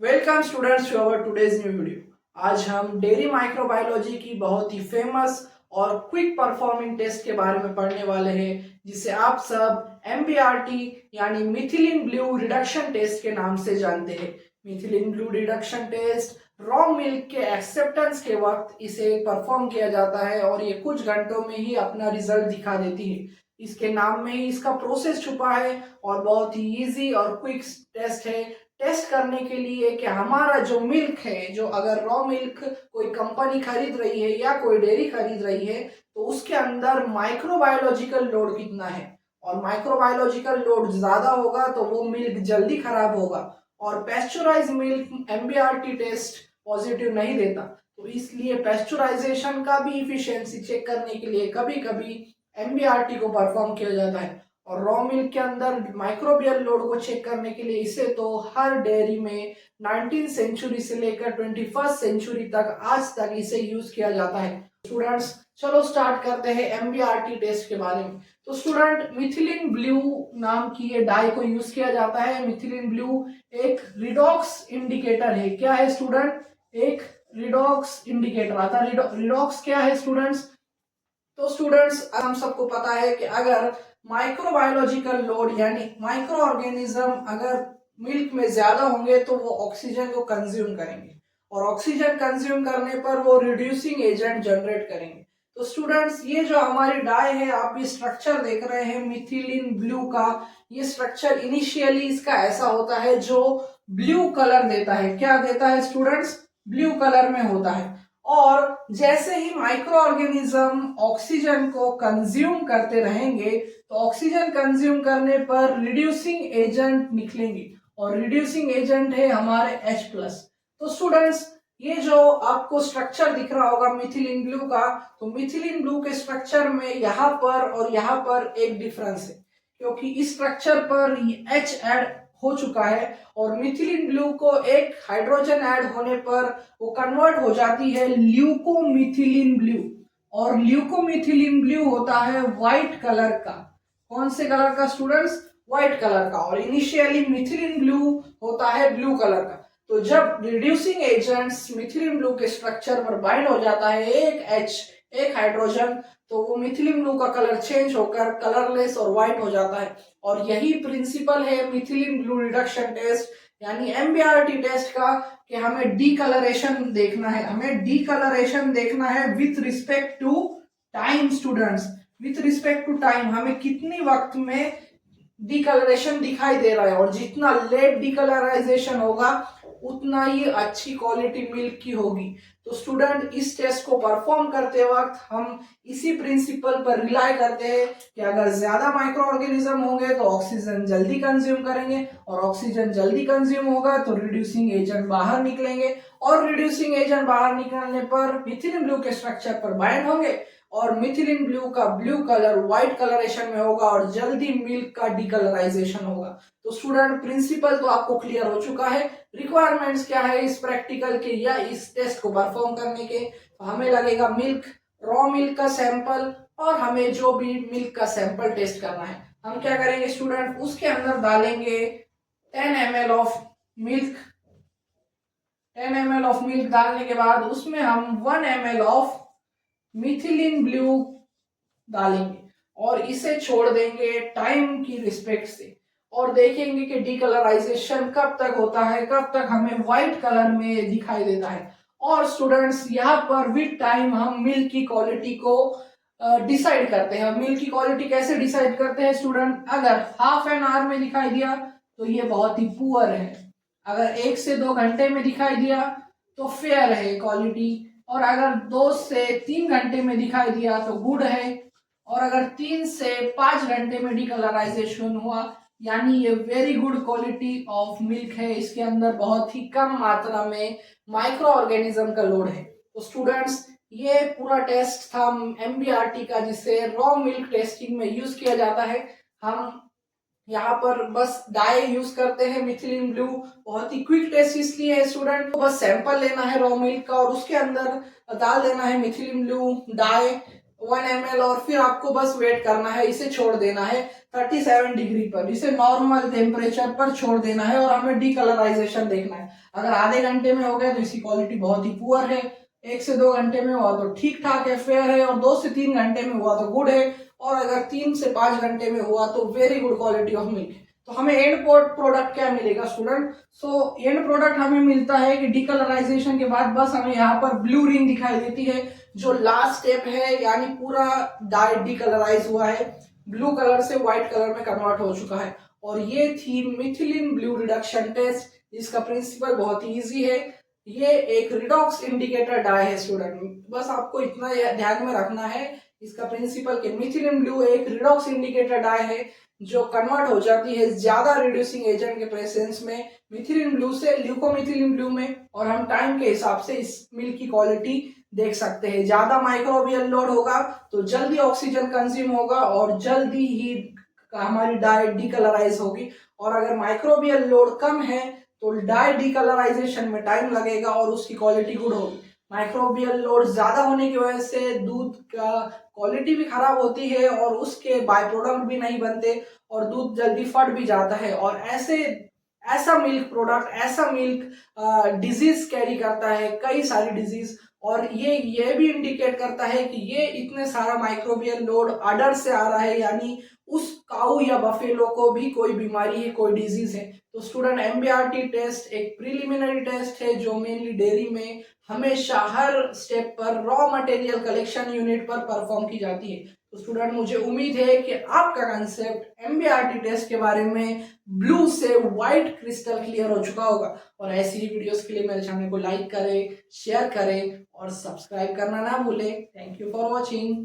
Welcome students to our today's new video. आज हम dairy microbiology की बहुत ही फेमस और क्विक परफॉर्मिंग टेस्ट के बारे में पढ़ने वाले हैं, जिसे आप सब एमबीआरटी यानी मिथिलिन ब्लू रिडक्शन टेस्ट के नाम से जानते हैं। Methylene blue reduction test raw milk के एक्सेप्टेंस के वक्त इसे परफॉर्म किया जाता है और ये कुछ घंटों में ही अपना रिजल्ट दिखा देती है। इसके नाम में ही इसका प्रोसेस छुपा है और बहुत ही इजी और क्विक टेस्ट है। टेस्ट करने के लिए कि हमारा जो मिल्क है, जो अगर रॉ मिल्क कोई कंपनी खरीद रही है या कोई डेयरी खरीद रही है, तो उसके अंदर माइक्रोबायोलॉजिकल लोड कितना है। और माइक्रोबायोलॉजिकल लोड ज्यादा होगा तो वो मिल्क जल्दी खराब होगा। और पेस्चराइज मिल्क एमबीआरटी टेस्ट पॉजिटिव नहीं देता, तो इसलिए पेस्चराइजेशन का भी इफिशियंसी चेक करने के लिए कभी कभी एमबीआरटी को परफॉर्म किया जाता है। और रॉ मिल्क के अंदर माइक्रोबियल लोड को चेक करने के लिए इसे तो हर डेयरी में 19th सेंचुरी से लेकर 21st सेंचुरी तक आज तक इसे यूज किया जाता है। स्टूडेंट्स, चलो स्टार्ट करते हैं एमबीआरटी टेस्ट के बारे में। तो स्टूडेंट, मिथिलिन ब्लू नाम की ये डाई को यूज किया जाता है। मिथिलिन ब्लू एक रिडॉक्स इंडिकेटर है। क्या है स्टूडेंट? एक रिडॉक्स इंडिकेटर आता है। रिडॉक्स क्या है स्टूडेंट्स? तो स्टूडेंट्स, हम सबको पता है कि अगर माइक्रोबायोलॉजिकल लोड यानी माइक्रो ऑर्गेनिज्म अगर मिल्क में ज्यादा होंगे तो वो ऑक्सीजन को कंज्यूम करेंगे, और ऑक्सीजन कंज्यूम करने पर वो रिड्यूसिंग एजेंट जनरेट करेंगे। तो स्टूडेंट्स, ये जो हमारी डाई है, आप ये स्ट्रक्चर देख रहे हैं मिथिलिन ब्लू का। ये स्ट्रक्चर इनिशियली इसका ऐसा होता है जो ब्लू कलर देता है। क्या देता है स्टूडेंट्स? ब्लू कलर में होता है। और जैसे ही माइक्रो ऑर्गेनिज्म ऑक्सीजन को कंज्यूम करते रहेंगे तो ऑक्सीजन कंज्यूम करने पर रिड्यूसिंग एजेंट निकलेंगे, और रिड्यूसिंग एजेंट है हमारे H+। तो स्टूडेंट्स, ये जो आपको स्ट्रक्चर दिख रहा होगा मिथिलिन ब्लू का, तो मिथिलिन ब्लू के स्ट्रक्चर में यहाँ पर और यहाँ पर एक डिफरेंस है, क्योंकि इस स्ट्रक्चर पर H ऐड हो चुका है और मिथिलिन ब्लू को एक हाइड्रोजन ऐड होने पर वो कन्वर्ट हो जाती है ल्यूकोमिथिलिन ब्लू। और ल्यूकोमिथिलिन ब्लू होता है व्हाइट कलर का। कौन से कलर का स्टूडेंट्स? व्हाइट कलर का। और इनिशियली मिथिलिन ब्लू होता है ब्लू कलर का। तो जब रिड्यूसिंग एजेंट्स मिथिलिन ब्लू के स्ट्रक्चर पर बाइंड हो जाता है एक H एक हाइड्रोजन, तो वो मिथिलिन ब्लू का कलर चेंज होकर कलरलेस और व्हाइट हो जाता है। और यही प्रिंसिपल है मिथिलिन ब्लू रिडक्शन टेस्ट यानी एमबीआरटी टेस्ट का, कि हमें डीकलरेशन देखना है। हमें डीकलरेशन देखना है with respect to time. Students, with respect to time हमें कितनी वक्त में डीकलरेशन दिखाई दे रहा है, और जितना लेट डीकलराइजेशन होगा उतना ही अच्छी क्वालिटी मिल्क की होगी। तो स्टूडेंट, इस टेस्ट को परफॉर्म करते वक्त हम इसी प्रिंसिपल पर रिलाय करते हैं कि अगर ज्यादा माइक्रो ऑर्गेनिज्म होंगे तो ऑक्सीजन जल्दी कंज्यूम करेंगे, और ऑक्सीजन जल्दी कंज्यूम होगा तो रिड्यूसिंग एजेंट बाहर निकलेंगे, और रिड्यूसिंग एजेंट बाहर निकलने पर मिथिलिन ब्लू के स्ट्रक्चर पर बाइंड होंगे, और मिथिलिन ब्लू का ब्लू कलर व्हाइट कलरेशन में होगा और जल्दी मिल्क का डीकलराइजेशन होगा। तो स्टूडेंट, प्रिंसिपल तो आपको क्लियर हो चुका है। रिक्वायरमेंट्स क्या है इस प्रैक्टिकल के या इस टेस्ट को परफॉर्म करने के? तो हमें लगेगा मिल्क, रॉ मिल्क का सैंपल, और हमें जो भी मिल्क का सैंपल टेस्ट करना है, हम क्या करेंगे स्टूडेंट? उसके अंदर डालेंगे 10 ml of milk. 10 ml of milk डालने के बाद उसमें हम 1 ml ऑफ मिथिलिन ब्लू डालेंगे और इसे छोड़ देंगे टाइम की रिस्पेक्ट से, और देखेंगे कि डीकलराइजेशन कब तक होता है, कब तक हमें व्हाइट कलर में दिखाई देता है। और स्टूडेंट्स, यहाँ पर विद टाइम हम मिल्क की क्वालिटी को डिसाइड करते हैं। मिल्क की क्वालिटी कैसे डिसाइड करते हैं स्टूडेंट? अगर हाफ एन आवर में दिखाई दिया तो ये बहुत ही पुअर है, अगर 1 से 2 घंटे में दिखाई दिया तो फेयर है क्वालिटी, और अगर 2 से 3 घंटे में दिखाई दिया तो गुड है, और अगर 3 से 5 घंटे में डीकलराइजेशन हुआ यानी ये very good quality of milk है। इसके अंदर बहुत ही कम मात्रा में माइक्रो ऑर्गेनिज्म का लोड है। तो स्टूडेंट्स, ये पूरा टेस्ट था एमबीआरटी का, जिसे रॉ मिल्क टेस्टिंग में यूज किया जाता है। हम यहाँ पर बस डाई यूज करते हैं मिथिलिन ब्लू। बहुत ही क्विक टेस्ट इसलिए है स्टूडेंट, को बस सैंपल लेना है रॉ मिल्क का और उसके अंदर डाल देना है मिथिलिन ब्लू डाई 1 ml, और फिर आपको बस वेट करना है, इसे छोड़ देना है 37 डिग्री पर, इसे नॉर्मल टेम्परेचर पर छोड़ देना है, और हमें डीकलराइजेशन देखना है। अगर आधे घंटे में हो गया तो इसकी क्वालिटी बहुत ही पुअर है, 1 से 2 घंटे में हुआ तो ठीक ठाक है, फेयर है, और 2 से 3 घंटे में हुआ तो गुड है, और अगर 3 से 5 घंटे में हुआ तो very good quality of milk है। तो हमें एंड प्रोडक्ट क्या मिलेगा स्टूडेंट? सो एंड प्रोडक्ट हमें मिलता है कि डीकलराइजेशन के बाद बस हमें यहाँ पर ब्लू रिंग दिखाई देती है, जो लास्ट स्टेप है, यानी पूरा डाई डीकलराइज हुआ है, ब्लू कलर से व्हाइट कलर में कन्वर्ट हो चुका है। और ये थी मिथिलिन ब्लू रिडक्शन टेस्ट, जिसका प्रिंसिपल बहुत ही ईजी है। ये एक रिडॉक्स इंडिकेटर डाई है स्टूडेंट, बस आपको इतना ध्यान में रखना है इसका प्रिंसिपल कि मिथिलिन ब्लू एक रिडॉक्स इंडिकेटर डाई है जो कन्वर्ट हो जाती है ज्यादा रिड्यूसिंग एजेंट के प्रेजेंस में मिथिलिन ब्लू से ल्यूकोमिथिलिन ब्लू में, और हम टाइम के हिसाब से इस मिल्क की क्वालिटी देख सकते हैं। ज्यादा माइक्रोबियल लोड होगा तो जल्दी ऑक्सीजन कंज्यूम होगा और जल्दी ही हमारी डाई डीकलराइज होगी, और अगर माइक्रोबियल लोड कम है तो डाई डीकलराइजेशन में टाइम लगेगा और उसकी क्वालिटी गुड होगी। माइक्रोबियल लोड ज्यादा होने की वजह से दूध का क्वालिटी भी खराब होती है और उसके बाय प्रोडक्ट भी नहीं बनते और दूध जल्दी फट भी जाता है, और ऐसा मिल्क प्रोडक्ट, ऐसा मिल्क डिजीज कैरी करता है, कई सारी डिजीज, और ये भी इंडिकेट करता है कि ये इतने सारा माइक्रोबियल लोड अडर से आ रहा है, यानी उस काऊ या बफेलो को भी कोई बीमारी है, कोई डिजीज है। तो स्टूडेंट एमबीआरटी टेस्ट एक प्रिलिमिनरी टेस्ट है जो मेनली डेयरी में हमेशा हर स्टेप पर रॉ मटेरियल कलेक्शन यूनिट पर परफॉर्म की जाती है। तो स्टूडेंट मुझे उम्मीद है कि आपका कंसेप्ट एमबीआरटी टेस्ट के बारे में ब्लू से व्हाइट क्रिस्टल क्लियर हो चुका होगा, और ऐसी ही वीडियोस के लिए मेरे चैनल को लाइक करें, शेयर करें और सब्सक्राइब करना ना भूलें। Thank you for watching.